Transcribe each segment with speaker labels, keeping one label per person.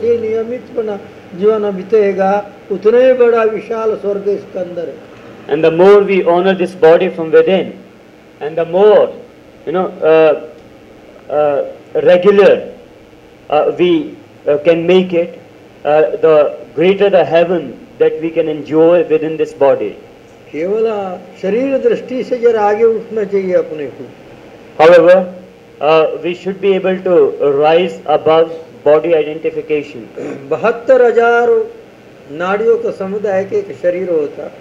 Speaker 1: ये नियमित बना जीवन बीतेगा, उतना ही बड़ा विशाल स्वर्ग इसके अंदर है।
Speaker 2: And the more we honor this body from within, and the more, regular we can make it, the greater the heaven that we can enjoy within this body.
Speaker 1: केवल शरीर दृष्टि से जरा आगे उठना चाहिए अपने को।
Speaker 2: However, we should be able to rise above body identification.
Speaker 1: 72,000 नाड़ियों का समुदाय के एक शरीर होता,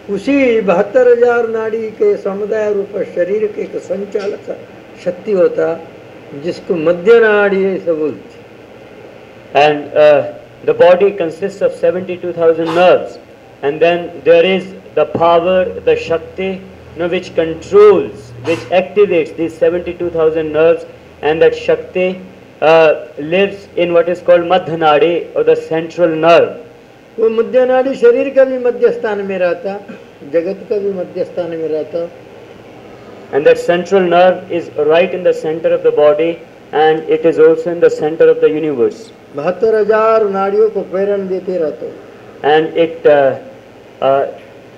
Speaker 1: उसी 72,000 नाड़ी के समुदाय रूप शरीर के एक संचालक शक्ति होता, जिसको मध्य नाड़ी ऐसे बोलते।
Speaker 2: And the body consists of 72,000 nerves, and then there is the power, the Shakti, which controls, which activates these 72,000 nerves, and that Shakti lives in what is called Madhya Nadi, or the central nerve.
Speaker 1: वो मध्य नाड़ी शरीर का भी मध्य स्थान में रहता, जगत का भी मध्य स्थान में रहता।
Speaker 2: And that central nerve is right in the center of the body, and it is also in the center of the universe.
Speaker 1: 72,000 नाड़ियों को प्रेरणा देते रहते।
Speaker 2: And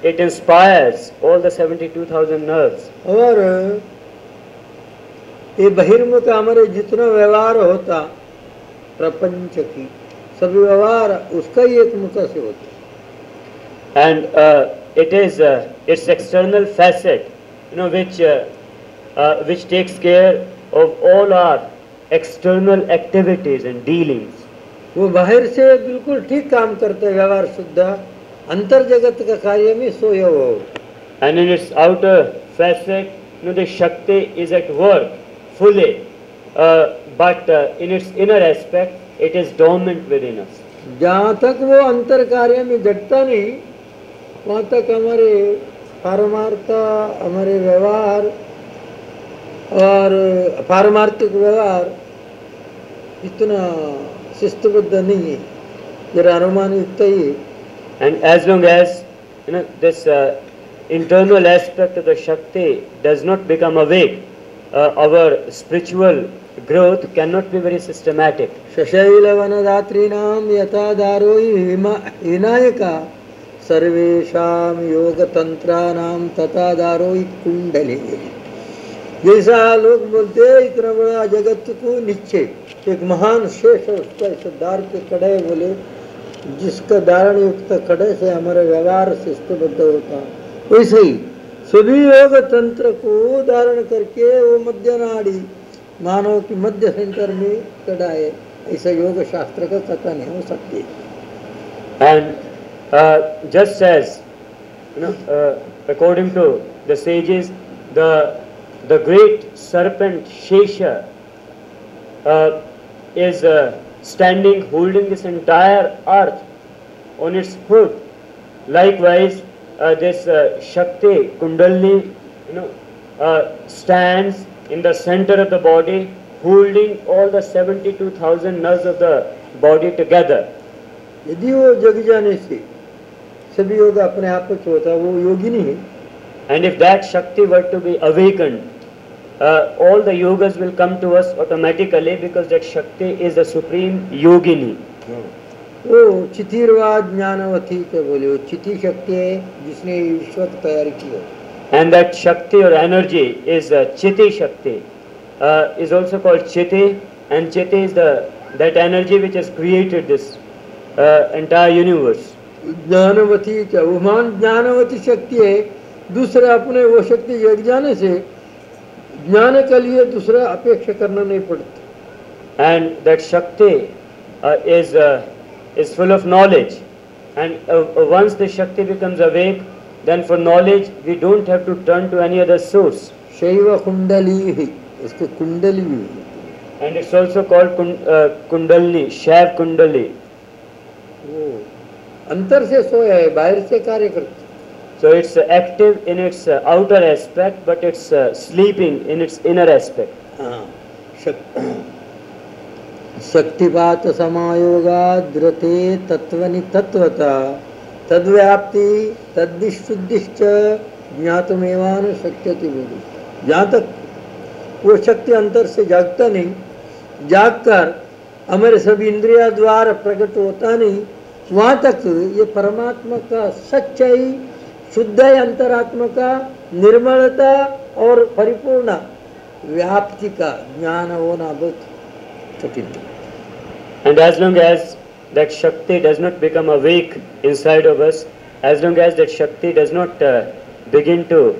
Speaker 2: it inspires all the 72,000 nerves.
Speaker 1: और ये बहिर्मुख हमारे जितना व्यवहार होता प्रपंच की सभी व्यवहार उसका ही एक मुख से होता।
Speaker 2: And it is its external facet, which takes care of all our external activities and dealings.
Speaker 1: वो बाहर से बिल्कुल ठीक काम करते व्यवहार शुद्ध, अंतर जगत का कार्य में सोए हो।
Speaker 2: And in its outer facet, the Shakti is at work fully, but in its inner aspect, it is dormant within us.
Speaker 1: जहाँ तक वो अंतर कार्य में जगता नहीं, वहाँ तक हमारे पारमार्थ, हमारे व्यवहार और पारमार्थिक व्यवहार इतना शिस्तबद्ध नहीं है, जरा अनुमान युक्त ही।
Speaker 2: And as long as this internal aspect of the Shakti does not become awake, our spiritual growth cannot be very systematic.
Speaker 1: शशैलवनदात्रीणां यथा दारोहि विनायका सर्वेषां योगतंत्राणां तथा दारोहि कुंडली। जैसा लोग बोलते हैं इतना बड़ा जगत को नीचे एक महान शेष उसका इस दार के कड़े बोले, जिसका धारण युक्त कड़े से हमारे व्यवहार शिस्तबद्ध होता, वैसे ही सभी योग तंत्र को धारण करके वो मध्य नाड़ी मानव की मध्य सेंटर में कड़ाए, ऐसा योग शास्त्र का कथन है, हो सकती है।
Speaker 2: And just as according to the sages, the great serpent Shesha is standing holding this entire earth on its hood. Likewise, this Shakti Kundalini, stands in the center of the body, holding all the 72,000 nerves of the body together.
Speaker 1: यदि वो जग जाने से सभी योग अपने आप में होता, वो योगी नहीं है।
Speaker 2: And if that Shakti were to be awakened, all the yogas will come to us automatically, because that Shakti is the supreme yogini.
Speaker 1: वो चितिर्वाद ज्ञानवती के बोले, वो चिति शक्ति है जिसने विश्व को तैयार किया।
Speaker 2: And that Shakti or energy is Chiti Shakti, is also called Chiti, and Chiti is that energy which has created this entire universe.
Speaker 1: Gyanvati क्या वो मान ज्ञानवती शक्ति है, दूसरे अपने वो शक्ति जग जाने से ज्ञान के लिए दूसरा अपेक्षा करना नहीं पड़ता।
Speaker 2: And that Shakti is full of knowledge, and once the Shakti becomes awake, then for knowledge we don't have to turn to any other source.
Speaker 1: शैव कुंडली है, इसको कुंडली भी,
Speaker 2: and it's also called Kundalini, Shaiv Kundali.
Speaker 1: वो अंतर से सोया है, बाहर से कार्य करता।
Speaker 2: So it's active in its outer aspect, but it's sleeping in its inner aspect.
Speaker 1: शक्तिपात समायोगा द्रते तत्वनि तत्वता तद्व्याप्ति तद्दिशुद्धिश्च ज्ञातुमेवान शक्यति बोली। जहाँ तक वो शक्ति अंतर से जागता नहीं, जागकर हमारे सभी इंद्रिया द्वारा प्रकट होता नहीं, वहाँ तक ये परमात्मा का सच्चाई, शुद्ध अंतरात्मा का निर्मलता और परिपूर्ण व्याप्ति का ज्ञान होना बहुत कठिन है।
Speaker 2: And as long as that Shakti does not become awake inside of us, as long as that Shakti does not begin to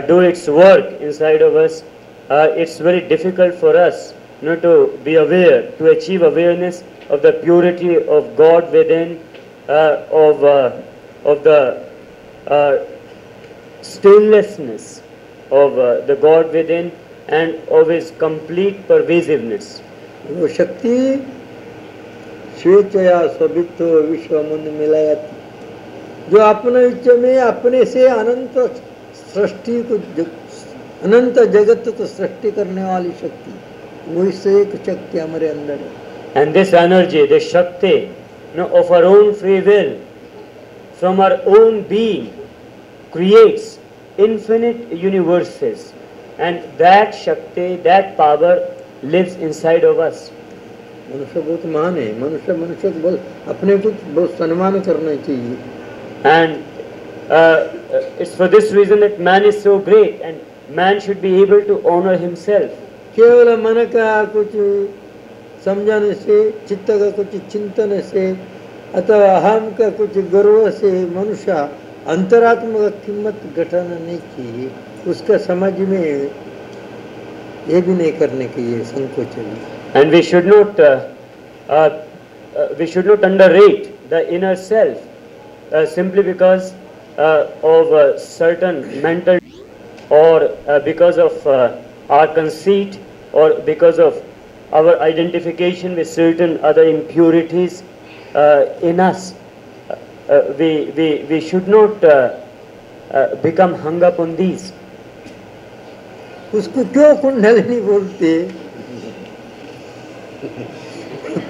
Speaker 2: do its work inside of us, it's very difficult for us to be aware, to achieve awareness of the purity of God within, of the stillness of the God within, and of His complete pervasiveness.
Speaker 1: वो शक्ति स्वेच्छया स्वित्व विश्व मुन मिलायत, जो अपने विच में अपने से अनंत सृष्टि को, अनंत जगत को सृष्टि करने वाली शक्ति, वही से एक शक्ति हमारे अंदर है।
Speaker 2: And this energy, this Shakti, of our own free will, from our own being, creates infinite universes, and that Shakti, that power lives inside of us.
Speaker 1: मनुष्य बहुत महान है, मनुष्य को बहुत अपने को बहुत सम्मान करना चाहिए।
Speaker 2: And it's for this reason that man is so great, and man should be able to honor himself.
Speaker 1: केवल मन का कुछ समझाने से, चित्त का कुछ चिंतन से, अथवा अहम का कुछ गर्व से मनुष्य अंतरात्मा का कीमत घटाना नहीं चाहिए। उसका समझ में ये भी नहीं करने की ये संकोच है।
Speaker 2: And we should not underrate the inner self simply because of certain mental, or because of our conceit, or because of our identification with certain other impurities in us. We should not become hung up on these.
Speaker 1: उसको क्यों कुंडलिनी बोलते?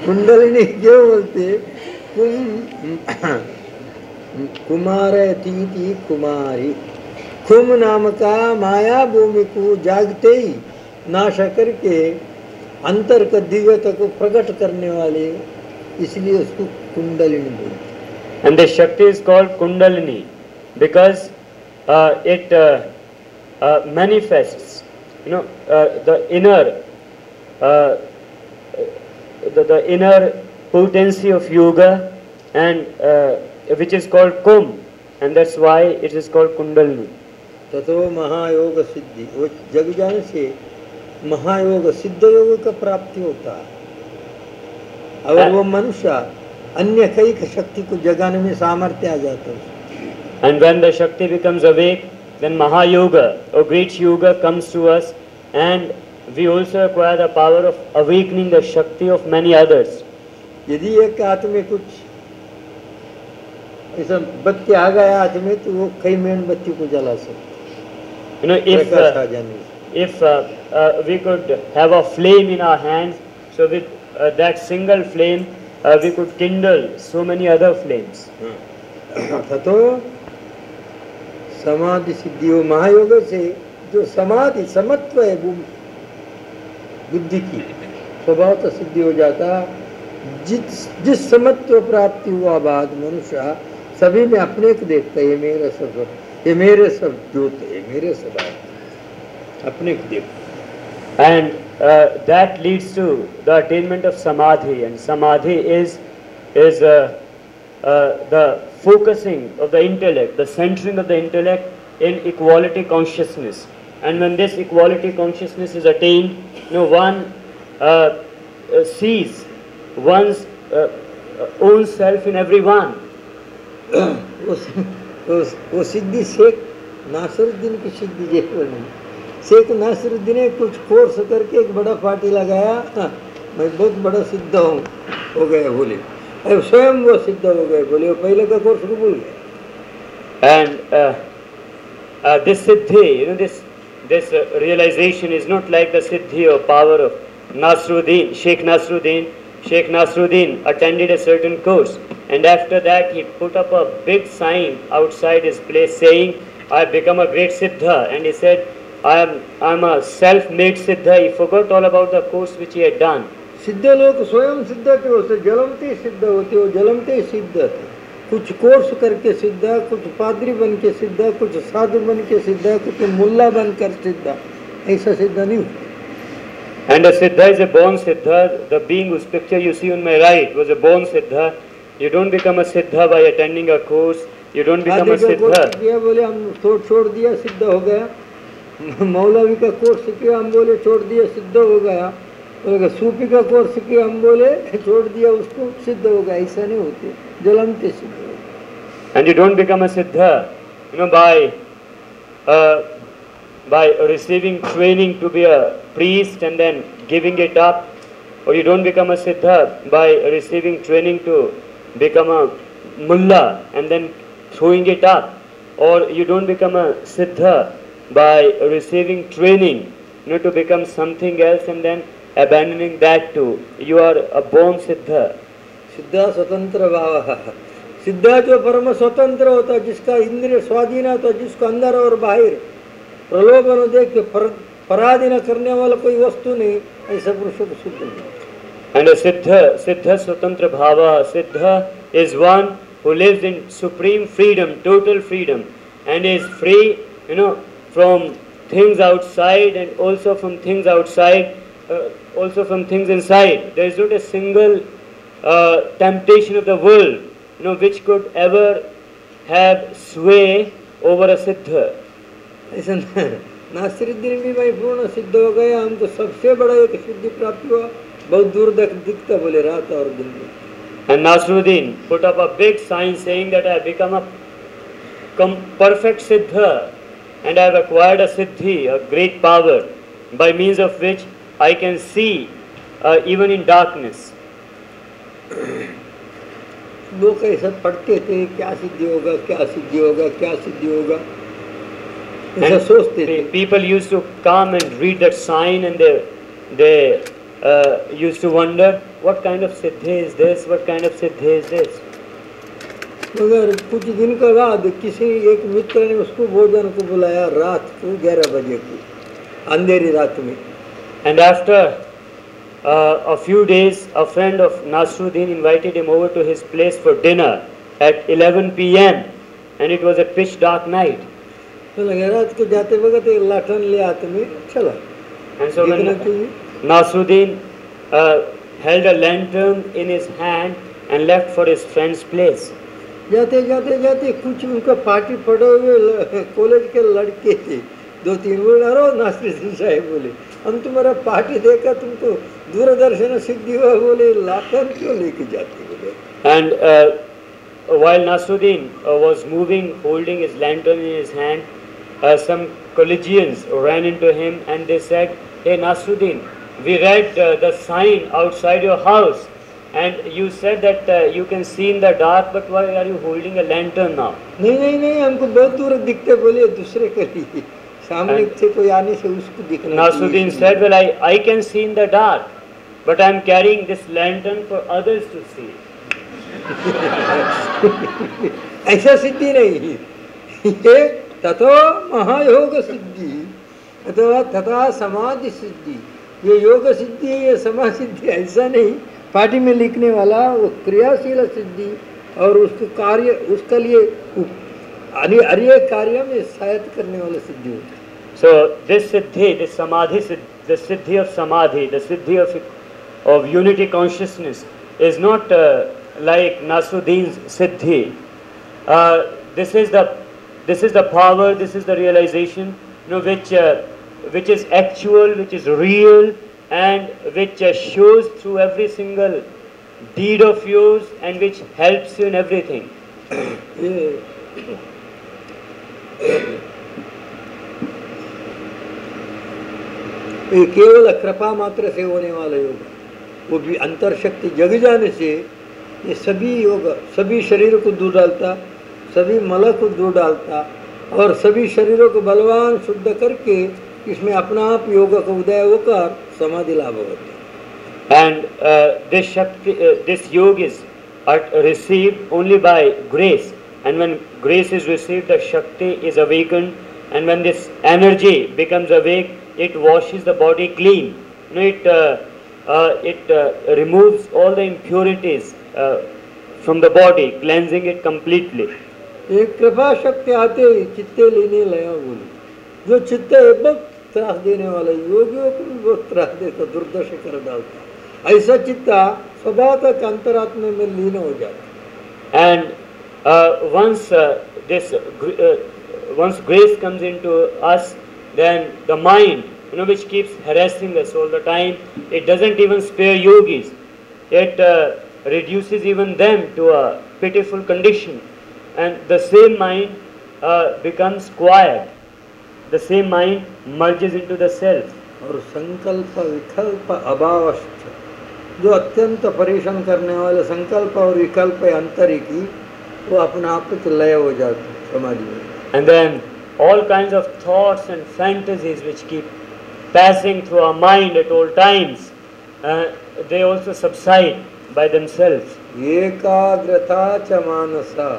Speaker 1: कुंडलिनी क्यों बोलते? कुमारतीति कुमारी, कुम नाम का माया भूमि को जागते ही नाश करके अंतर का दिव्यता को प्रकट करने वाले, इसलिए उसको कुंडलिनी बोलते।
Speaker 2: And the Shakti is called Kundalini because it manifests, the inner, the inner potency of yoga, and which is called Kum, and that's why it is called Kundalini.
Speaker 1: ततो महायोग सिद्धि, वो जग जाने से महायोग सिद्ध योग का प्राप्ति होता है। अगर वो मनुष्य अन्य कई शक्ति को जगाने में सामर्थ्य आ जाता है।
Speaker 2: And when the Shakti becomes awake, then Mahayoga, or great yoga, comes to us, and we also acquire the power of awakening the Shakti of many others.
Speaker 1: यदि एक हाथ में कुछ ऐसा बत्ती आ गया हाथ में, तो वो कई मेणबत्ती को जला सकता।
Speaker 2: If we could have a flame in our hands, so with that single flame we could kindle so many other flames.
Speaker 1: तो समाधि सिद्धि हो, महायोग से जो समाधि समत्व है बुद्धि की, स्वभाव सिद्धि हो जाता। जिस समत्व प्राप्ति हुआ बाद मनुष्य सभी में अपने को देखता है, ये मेरा सब, ये मेरे सब ज्योत है, मेरे सब अपने को देखता।
Speaker 2: And that leads to the attainment of samadhi, and samadhi is the focusing of the intellect, the centering of the intellect in equality consciousness. And when this equality consciousness is attained, one sees one's own self in everyone.
Speaker 1: वो सिद्धि शेख नासिरुद्दीन की सिद्धि जैसे नहीं। शेख नासिरुद्दीन ने कुछ course करके एक बड़ा party लगाया, मैं बहुत बड़ा सिद्ध हूँ, हो गए बोले, अब स्वयं वो सिद्ध हो गए बोले, वो पहले का कोर्स को भूल गए।
Speaker 2: And this siddhi, this realization is not like the siddhi or power of Nasruddin, Sheikh Nasruddin. Sheikh Nasruddin attended a certain course, and after that he put up a big sign outside his place saying, I have become a great siddha, and he said, I am a self-made siddha. He forgot all about the course which he had done.
Speaker 1: सिद्ध लोग स्वयं सिद्ध के होते, जलमते सिद्ध होते हो, जलमते सिद्ध थे। कुछ कोर्स करके सिद्ध, कुछ पादरी बन के सिद्ध, कुछ साधु बन के सिद्ध, कुछ मुल्ला बनकर सिद्ध, ऐसा सिद्ध नहीं होता।
Speaker 2: And a Siddha is a born Siddha. The being whose picture you see on my right was a born Siddha. You don't become a Siddha by attending a course. You don't become a Siddha.
Speaker 1: किया बोले हम छोड़ दिया सिद्ध हो गया। मौलवी का कोर्स किया हम बोले छोड़ दिया सिद्ध हो गया। बोले सूफी का कोर्स किया हम बोले छोड़ दिया उसको सिद्ध हो गया। ऐसा नहीं होते, जलमते सिद्ध हो गए।
Speaker 2: And you don't become a Siddha, by receiving training to be a priest and then giving it up, or you don't become a Siddha by receiving training to become a mullah and then throwing it up, or you don't become a Siddha by receiving training to become something else and then abandoning that too. You are a born Siddha.
Speaker 1: सिद्धा स्वतंत्र भाव, सिद्धा जो परम स्वतंत्र होता, जिसका इंद्रिय स्वाधीन होता, जिसको अंदर और बाहर प्रलोभन देख के पराधीन करने वाला कोई वस्तु नहीं, ऐसा पुरुष को सिद्ध नहीं।
Speaker 2: And a Siddha Swatantra Bhava, Siddha is one who lives in supreme freedom, total freedom, and is free, from things outside and also from things outside, also from things inside. There is not a single temptation of the world, which could ever have sway over a Siddha.
Speaker 1: ऐसा नासिरुद्दीन भी भाई पूर्ण सिद्ध हो गया, हमको सबसे बड़ा एक सिद्धि प्राप्त हुआ, बहुत दूर तक दिखता बोले रात और दिन में।
Speaker 2: And Nasruddin put up a big sign saying that I have become a perfect Siddha and I have acquired a Siddhi, a great power, by means of which I can see even in darkness.
Speaker 1: लोग ऐसा पढ़ते थे, क्या सिद्धि होगा, क्या सिद्धि होगा, क्या सिद्धि होगा, ऐसा सोचते थे।
Speaker 2: People used to come and read that sign and they used to wonder, what kind of Siddhi is this, what kind of Siddhi is this?
Speaker 1: मगर कुछ दिन के बाद किसी एक मित्र ने उसको भोजन को बुलाया रात को 11 बजे की, अंधेरी रात में।
Speaker 2: And after a few days, a friend of Nasruddin invited him over to his place for dinner at 11 p.m. and it was a pitch dark night.
Speaker 1: तो लगे रात को जाते वक्त एक लाठन ले हाथ में चला।
Speaker 2: And so when Nasruddin held a lantern in his hand and left for his friend's place.
Speaker 1: जाते जाते जाते कुछ उनका पार्टी पड़े हुए कॉलेज के लड़के थे, 2-3 बोले, अरे नासिरुद्दीन साहब बोले, हम तुम्हारा पार्टी देखा, तुमको दूरदर्शन सिद्धि हुआ, बोले लाठन क्यों लेके जाते बोले।
Speaker 2: And while Nasruddin was moving, holding his lantern in his hand, some collegians ran into him and they said, "Hey Nasruddin, we read the sign outside your house and you said that you can see in the dark, but why are you holding a lantern now?"
Speaker 1: नहीं हमको बहुत दूर दिखते, बोले दूसरे के लिए, सामने से कोई आने से उसको दिखना।
Speaker 2: Nasruddin said, "Well, I can see in the dark, but I am carrying this lantern for others to see."
Speaker 1: ऐसा सिद्धि नहीं, ये तथो महायोग सिद्धि अथवा तथा समाधि सिद्धि, ये योग सिद्धि, ये समाधि सिद्धि, ऐसा नहीं पार्टी में लिखने वाला वो क्रियाशील सिद्धि और उसके कार्य, उसके लिए अर्य कार्य में सहायता करने वाला सिद्धि होता है।
Speaker 2: So this siddhi, this samadhi, the siddhi of samadhi, the siddhi of unity consciousness is not like Nasruddin's siddhi. This is the power, this is the realization, which is actual, which is real, and which shows through every single deed of yours and which helps you in everything.
Speaker 1: ये केवल कृपा मात्र से होने वाला योग, वो भी अंतर शक्ति जग जाने से ये सभी योग सभी शरीरों को दूर डालता, सभी मल को दूर डालता और सभी शरीरों को बलवान शुद्ध करके इसमें अपना आप योग का उदय होकर समाधि लाभ होता है।
Speaker 2: And this Shakti, this yoga is received only by grace, and when grace is received, the Shakti is awakened, and when this energy becomes awake, it washes the body clean. It it removes all the impurities from the body, cleansing it completely.
Speaker 1: एक कृपा शक्ति आते ही चित्ते लेने लया बोली, जो चित्त है बहुत त्रास देने वाला, योगियों को भी बहुत त्रास देता, दुर्दशा कर डालता, ऐसा चित्ता स्वभाव तक अंतरात्मा में लीन हो जाता।
Speaker 2: And once once grace comes into us, then the mind, which keeps harassing us all the time, it doesn't even spare yogis. It reduces even them to a pitiful condition, and the same mind becomes quiet. The same mind merges into the self.
Speaker 1: और संकल्प विकल्प अभावश्च, जो अत्यंत परेशान करने वाले संकल्प और विकल्प अंतरिकी, वो अपने आप लय हो जाते समाधि में।
Speaker 2: And then all kinds of thoughts and fantasies which keep passing through our mind at all times, they also subside by themselves.
Speaker 1: एकाग्रता च मानसा,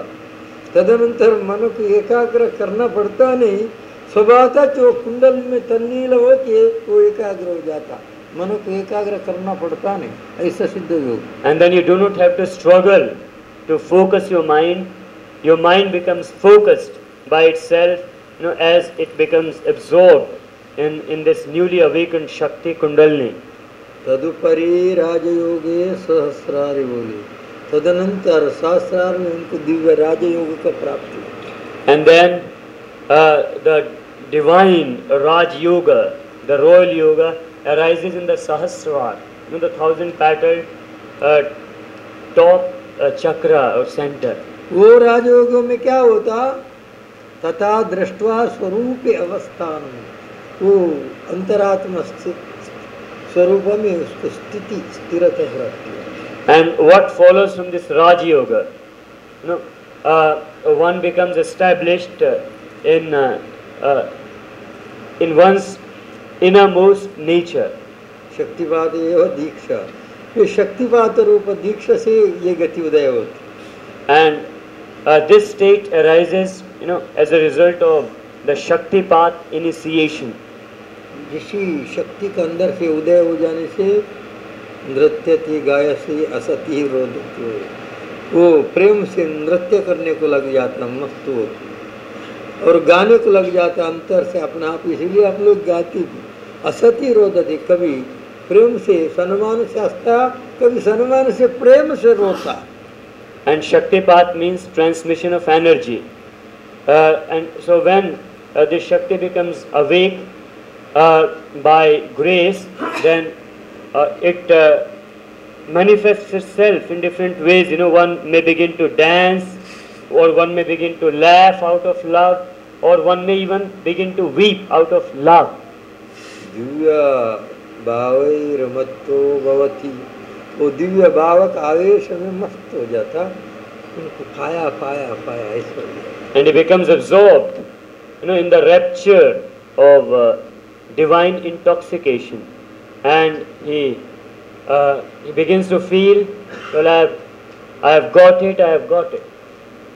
Speaker 1: तदनंतर मन को एकाग्र करना पड़ता नहीं, स्वभावतः जो कुंडल में तन्नील हो के वो एकाग्र हो जाता, मन को एकाग्र करना पड़ता नहीं, ऐसा सिद्ध योग।
Speaker 2: And then you do not have to struggle to focus your mind. Your mind becomes focused by itself, as it becomes absorbed in this newly awakened Shakti Kundalini.
Speaker 1: तदुपरि राजयोगे सहस्रारि बोले, तदनंतर सहस्रार में उनको दिव्य राजयोग का प्राप्ति।
Speaker 2: And then the divine Raj Yoga, the royal yoga, arises in the Sahasrar, the 1,000-petaled top chakra or center.
Speaker 1: वो राजयोगों में क्या होता, तथा दृष्टवा स्वरूप अवस्थान, वो अंतरात्मा स्वरूप में उसको स्थिति स्थिरता रहती है।
Speaker 2: And what follows from this Raj Yoga, one becomes established in one's innermost nature.
Speaker 1: शक्तिपात एवं दीक्षा, ये शक्तिपात रूप दीक्षा से ये गति उदय होती।
Speaker 2: And this state arises, as a result of the Shaktipat initiation.
Speaker 1: ऋषि शक्ति के अंदर से उदय हो जाने से नृत्यति गायसी असति रोदती, वो प्रेम से नृत्य करने को लग जाता, मस्त होती और गाने को लग जाता अंतर से अपने आप, इसीलिए आप लोग गाती भी। असति रोदती, कभी प्रेम से सम्मान से हंसता, कभी सम्मान से प्रेम से रोता।
Speaker 2: And Shaktipat means transmission of energy. And so when this Shakti becomes awake by grace, then it manifests itself in different ways. One may begin to dance, or one may begin to laugh out of love, or one may even begin to weep out of love.
Speaker 1: Divya भावैरमत्तो भवति, वो दिव्य भावक आवेश में मस्त हो जाता, उनको पाया पाया पाया ऐसा।
Speaker 2: And he becomes absorbed, in the rapture of divine intoxication, and he begins to feel, well, I have got it, I have got it.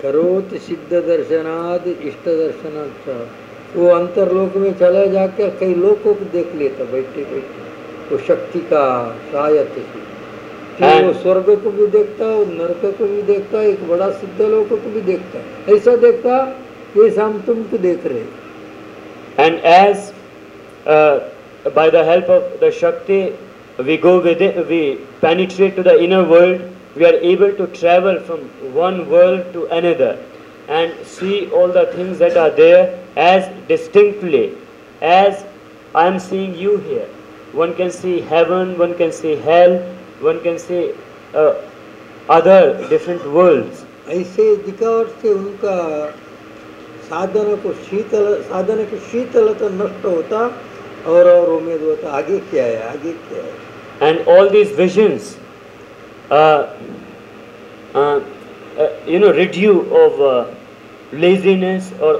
Speaker 1: करोति सिद्ध दर्शनाद इष्ट दर्शनाद, वो अंतरलोक में चला जाकर कई लोगों को देख लेता बैठे बैठे, वो शक्ति का सहायता से। फिर वो स्वर्ग को भी देखता, वो नरक को भी देखता, एक बड़ा सिद्ध लोक को भी देखता, ऐसा देखता जैसा हम तुमको देख रहे।
Speaker 2: And as by the help of the Shakti we go within, we penetrate to the inner world, we are able to travel from one world to another and see all the things that are there as distinctly as I am seeing you here. One can see heaven, one can see hell, one can see other different worlds.
Speaker 1: ऐसे दिखावट से उनका साधन की शीतलता नष्ट होता और उम्मीद होता आगे क्या है, आगे क्या है।
Speaker 2: And all these visions rid you of laziness or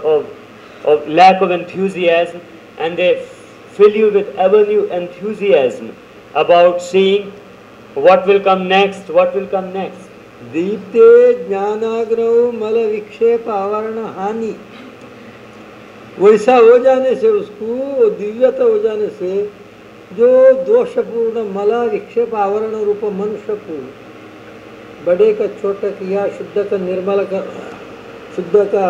Speaker 2: of lack of enthusiasm, and they fill you with ever new enthusiasm about seeing what will come next, what will come next.
Speaker 1: दीप्ते ज्ञानाग्रह मल विक्षेप आवरण हानि, वैसा हो जाने से उसको, वो दिव्यता हो जाने से जो दोषपूर्ण मला विक्षेप आवरण रूप मनुष्य को बड़े का छोटा किया, शुद्ध का निर्मल का, शुद्ध का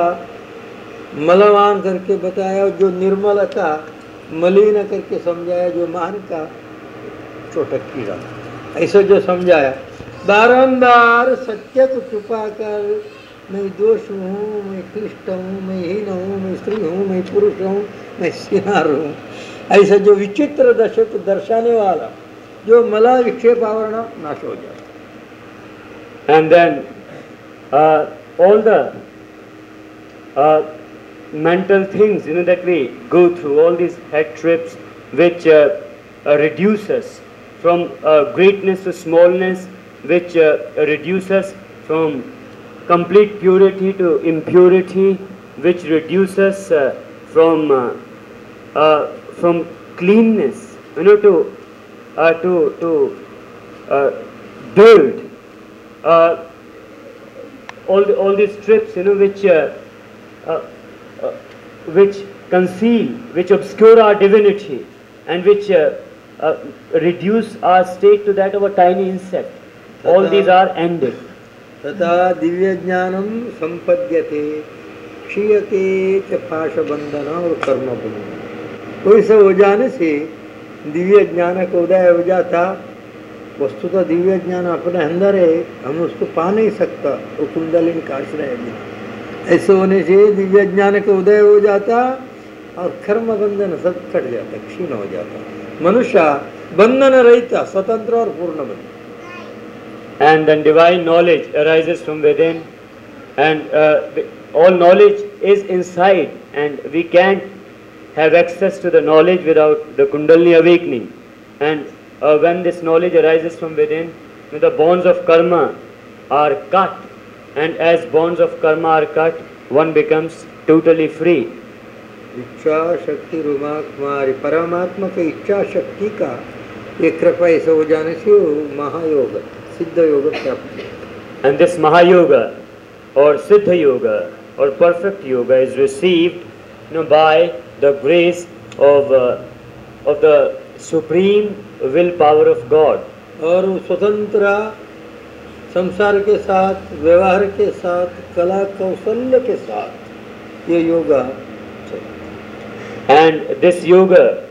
Speaker 1: मलवान करके बताया, जो निर्मल का मलिन करके समझाया, जो महान का छोटा कीड़ा, ऐसे जो समझाया। बारंबार सत्य को छुपा कर मैं दोष हूँ, मैं क्लिष्ट हूँ, मैं हीन हूँ, मैं स्त्री हूँ, मैं पुरुष हूँ, मैं सिनार हूँ, ऐसा जो विचित्र दशा को दर्शाने वाला जो मला विक्षेप आवरण नाश हो जाता।
Speaker 2: And then all the mental things, that we go through, all these head trips which reduce us from greatness to smallness, which reduce us from complete purity to impurity, which reduce us from cleanness, to dirt. All these trips, which conceal, which obscure our divinity, and which reduce our state to that of a tiny insect. All these are ended.
Speaker 1: तथा दिव्य ज्ञानम संपद्यते क्षीयते च पाशबंधन और कर्म बंधन। कोई से हो जाने से दिव्य ज्ञान का उदय हो जाता। वस्तुतः दिव्य ज्ञान अपने अंदर है, हम उसको पा नहीं सकता, वो कुंडलिनी का आश्रय है। ऐसे होने से दिव्य ज्ञान का उदय हो जाता और कर्म बंधन सब कट जाता, क्षीण हो जाता। मनुष्य बंधन रहता, स्वतंत्र और पूर्ण बंधन।
Speaker 2: And then divine knowledge arises from within, and all knowledge is inside, and we can't have access to the knowledge without the Kundalini awakening. And when this knowledge arises from within, the bonds of karma are cut, and as bonds of karma are cut, one becomes totally free.
Speaker 1: इच्छा शक्ति रुमा कुमारी, परमात्मा की इच्छा शक्ति का एक कृपा ऐसे हो जाने से महायोग सिद्ध योग प्राप्त।
Speaker 2: And this Mahayoga or Siddha Yoga or perfect yoga is received by the grace of the supreme willpower of God.
Speaker 1: और स्वतंत्र संसार के साथ, व्यवहार के साथ, कला कौशल्य के साथ ये yoga.
Speaker 2: And this yoga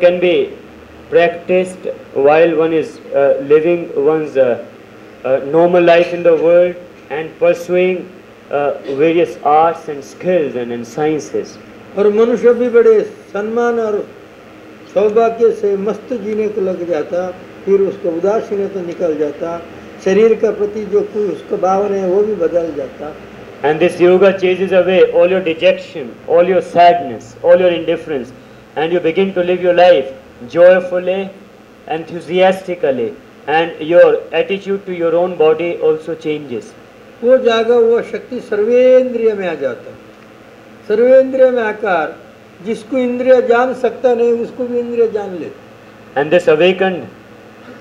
Speaker 2: can be practiced while one is living one's normal life in the world and pursuing various arts and skills and sciences.
Speaker 1: और मनुष्य भी बड़े सम्मान और सौभाग्य से मस्त जीने को लग जाता, फिर उसका उदासीनता निकल जाता, शरीर का प्रति जो कोई उसका भावना है वो भी बदल जाता।
Speaker 2: And this yoga chases away all your dejection, all your sadness, all your indifference, and you begin to live your life joyfully, enthusiastically, and your attitude to your own body also changes.
Speaker 1: वो जागा वो शक्ति सर्वेंद्रिय में आ जाता। सर्वेंद्रिय में आकर जिसको इंद्रिय जान सकता नहीं उसको भी इंद्रिय जान लेता।
Speaker 2: And this awakened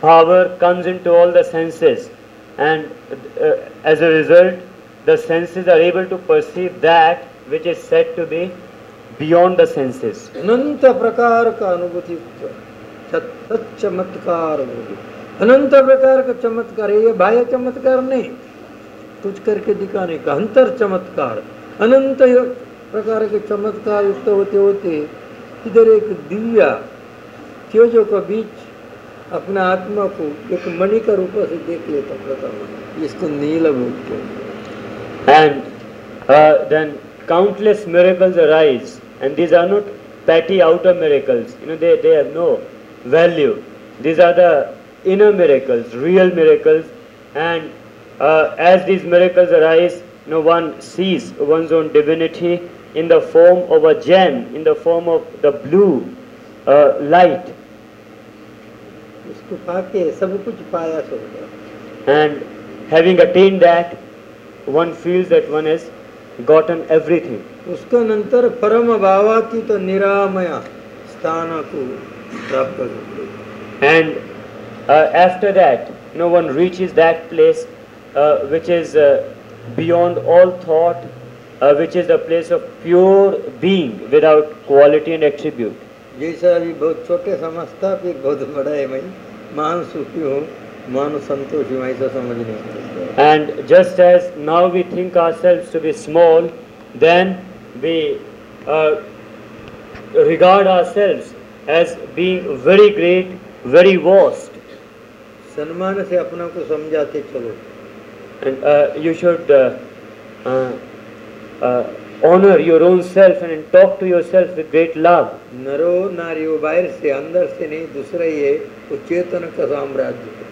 Speaker 2: power comes into all the senses, and as a result the senses are able to perceive that which is said to be beyond the senses.
Speaker 1: अनंत प्रकार का अनुभूति, चमत्कार, अनंत प्रकार का चमत्कार है। ये बाह्य चमत्कार नहीं, कुछ करके दिखाने का, अंतर चमत्कार, अनंत प्रकार के चमत्कार युक्त होते होते इधर एक दिव्या तेजों का बीच अपना आत्मा को एक मणि का रूप से देख लेता प्रथम, जिसको नील बोलते हैं।
Speaker 2: And then countless miracles arise, and these are not petty outer miracles, they have no value. These are the inner miracles, real miracles, and as these miracles arise, one sees one's own divinity in the form of a gem, in the form of the blue light.
Speaker 1: इसको पाके सब कुछ पाया सो गया।
Speaker 2: And having attained that, one feels that one has gotten everything.
Speaker 1: उसका नंतर परम भावातीत निरामय स्थान को प्राप्त करते।
Speaker 2: And after that, one reaches that place which is beyond all thought, which is the place of pure being without quality and attribute.
Speaker 1: जैसा अभी बहुत छोटे समझता फिर बहुत बड़ा है मैं मान सुखी हूँ मान संतोषी हूँ ऐसा समझ नहीं सकता।
Speaker 2: And just as now we think ourselves to be small, then we uh, regard ourselves as being very great, very vast.
Speaker 1: सम्मान से अपना को समझाते चलो।
Speaker 2: And you should uh, honor your own self and talk to yourself with great love.
Speaker 1: नरो नारियो बाहर से अंदर से नहीं दूसरा ही है वो चेतन का साम्राज्य है।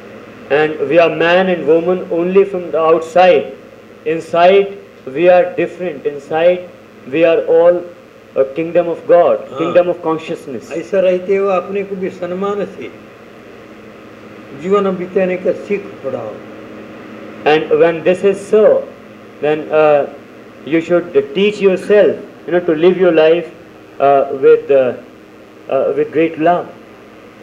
Speaker 2: And we are man and woman only from the outside. Inside we are different. Inside we are all a kingdom of God, kingdom of consciousness.
Speaker 1: ऐसा रहते हुए अपने को भी सम्मान से जीवन बिताने का सीख पड़ाओ।
Speaker 2: And when this is so, then you should teach yourself, to live your life with great love.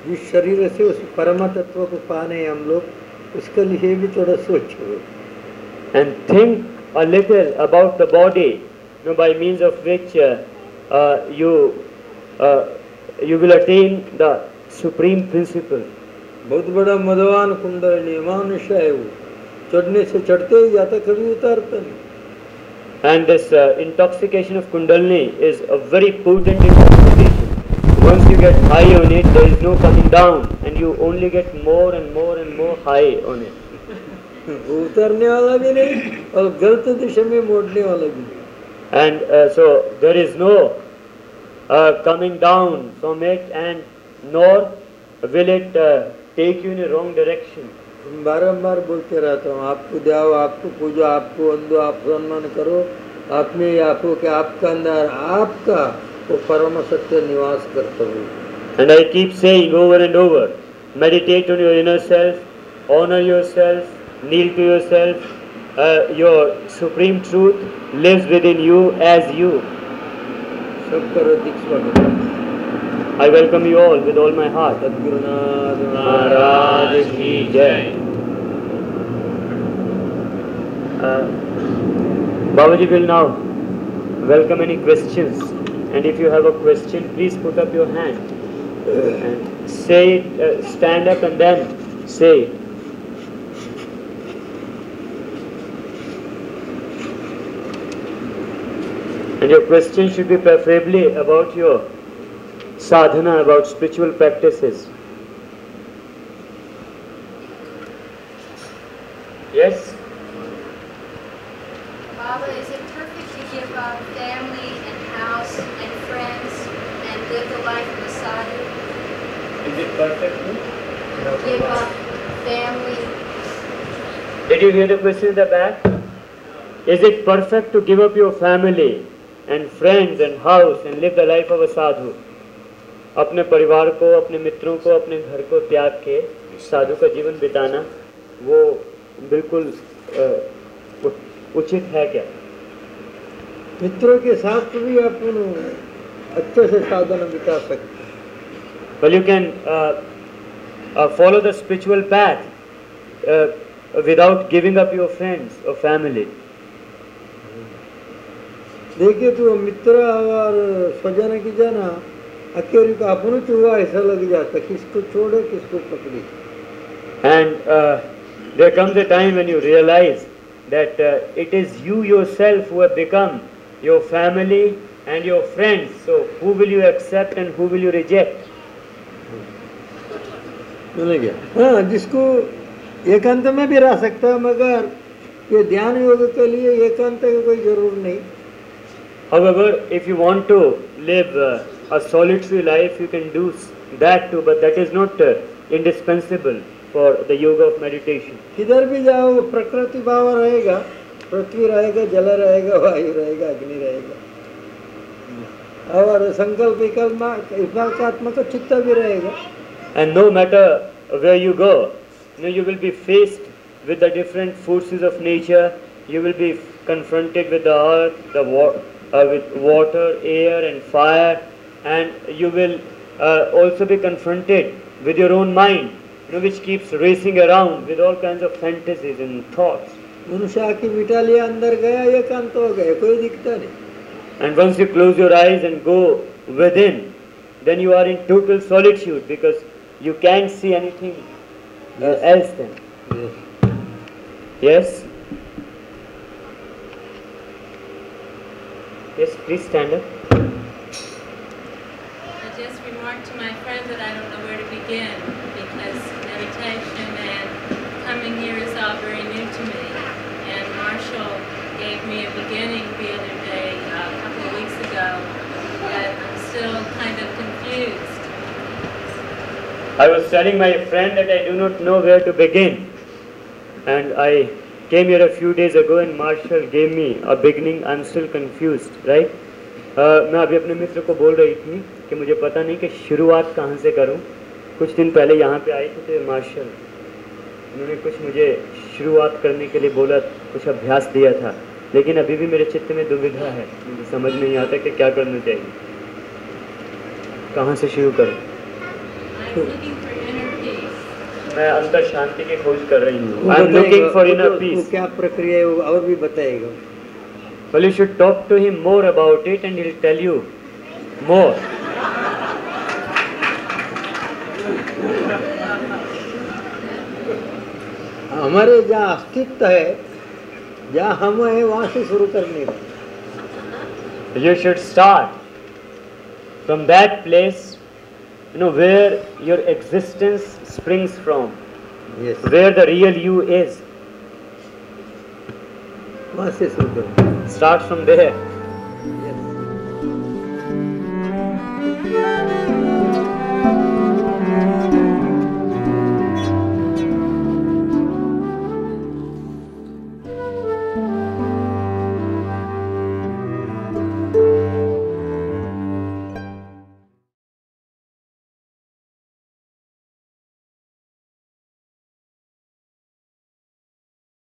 Speaker 1: जिस शरीर से उस परम तत्व को पाने हम लोग उसके लिए भी थोड़ा सोचो।
Speaker 2: And think a little about the body, by means of which you will attain the supreme principle.
Speaker 1: बहुत बड़ा मदवान कुंडलिनी मनुष्य है वो चढ़ने से चढ़ते ही जाता कभी उतारता नहीं।
Speaker 2: And this intoxication of Kundalini is a very potent intoxication. Once you get high on it, there is no coming down, and you only get more and more and more high on it.
Speaker 1: उतरने वाला भी नहीं और गलत दिशा में मोड़ने वाला भी नहीं।
Speaker 2: And so there is no coming down from it, and nor will it take you in a wrong direction.
Speaker 1: बारंबार बोलते रहता हूँ आपको जाओ आपको पूजो आपको अंदो आप सम्मान करो आप में आपको कि आपका अंदर आपका वो परम सत्य निवास करता हो।
Speaker 2: And I keep saying over and over, meditate on your inner self, honor yourself, kneel to yourself. Your supreme truth lives within you as you.
Speaker 1: सब करो दीक्षा
Speaker 2: I welcome you all with all my heart.
Speaker 1: Sadgurunath
Speaker 2: Maharaj ki jai. Babaji will now welcome any questions, and if you have a question, please put up your hand and say it, stand up and then say it. And your question should be preferably about your sadhana, about spiritual practices. Yes?
Speaker 3: Baba, is it perfect to give up family and house and friends and live the life of a sadhu?
Speaker 2: Is it perfect?
Speaker 3: Give up family.
Speaker 2: Did you hear the question in the back? Is it perfect to give up your family and friends and house and live the life of a sadhu? अपने परिवार को, अपने मित्रों को, अपने घर को त्याग के साधु का जीवन बिताना वो बिल्कुल उचित है क्या?
Speaker 1: मित्रों के साथ भी अपन अच्छे से साधना बिता सकते हैं।
Speaker 2: Well, you can follow the spiritual path without giving up your friends or family.
Speaker 1: देखिए तो मित्र और स्वजन की जाना अकेले को अपन चुहा ऐसा लग जाता किसको छोड़े किसको पकड़े।
Speaker 2: And there comes a time when you realize that it is you yourself who have become your family and your friends. So who will you accept and who will you reject?
Speaker 1: मिल गया। हाँ, जिसको एकांत में भी रह सकता है मगर ये ध्यान योग के लिए एकांत की कोई जरूर नहीं।
Speaker 2: However, if you want to live a solitary life, you can do that too, but that is not indispensable for the yoga of meditation.
Speaker 1: किधर भी जाओ प्रकृति भाव रहेगा, पृथ्वी रहेगा, जल रहेगा, वायु रहेगा, अग्नि रहेगा और संकल्प विकल्पात्मक चित्त भी रहेगा।
Speaker 2: And no matter where you go, you will be faced with the different forces of nature. You will be confronted with the earth, with water, air and fire, and you will also be confronted with your own mind, which keeps racing around with all kinds of fantasies and thoughts.
Speaker 1: मनुष्य आँखें मिटा लिया अंदर गया एकांत हो गया कोई दिखता नहीं।
Speaker 2: And once you close your eyes and go within, then you are in total solitude because you can't see anything else then.
Speaker 1: Yes.
Speaker 2: Yes? Yes, please stand up.
Speaker 4: I just remarked to my friend that I don't know where to begin because meditation and coming here is all very new to me. And Marshall gave me a beginning the other day, a couple of weeks ago, but I'm still kind of confused.
Speaker 2: I was telling my friend that I do not know where to begin. And I came here a few days ago and Marshall gave me a beginning. I'm still confused, right? मैं अभी अपने मित्र को बोल रही थी कि मुझे पता नहीं कि शुरुआत कहाँ से करूँ. कुछ दिन पहले यहाँ पे आए थे तो मार्शल उन्होंने कुछ मुझे शुरुआत करने के लिए बोला, कुछ अभ्यास दिया था, लेकिन अभी भी मेरे चित्त में दुविधा है. मुझे समझ नहीं आता कि क्या करना चाहिए, कहाँ से शुरू करूँ.
Speaker 4: I'm looking for inner peace.
Speaker 2: मैं अंतर शांति की खोज कर रही हूँ.
Speaker 1: वो
Speaker 2: आई एम
Speaker 1: बताएगा,
Speaker 2: लुकिंग फॉर इनर
Speaker 1: वो
Speaker 2: पीस.
Speaker 1: क्या प्रक्रिया है वो और भी बताएगा.
Speaker 2: Well, you should talk to him more about it and he'll tell you more.
Speaker 1: हमारे जहाँ अस्तित्व है, जहाँ हम हैं, वहाँ से शुरू करने का.
Speaker 2: You should start from that place, where your existence springs from,
Speaker 1: Yes.
Speaker 2: where the real you is.
Speaker 1: वहाँ से शुरू करो.
Speaker 2: Start from there.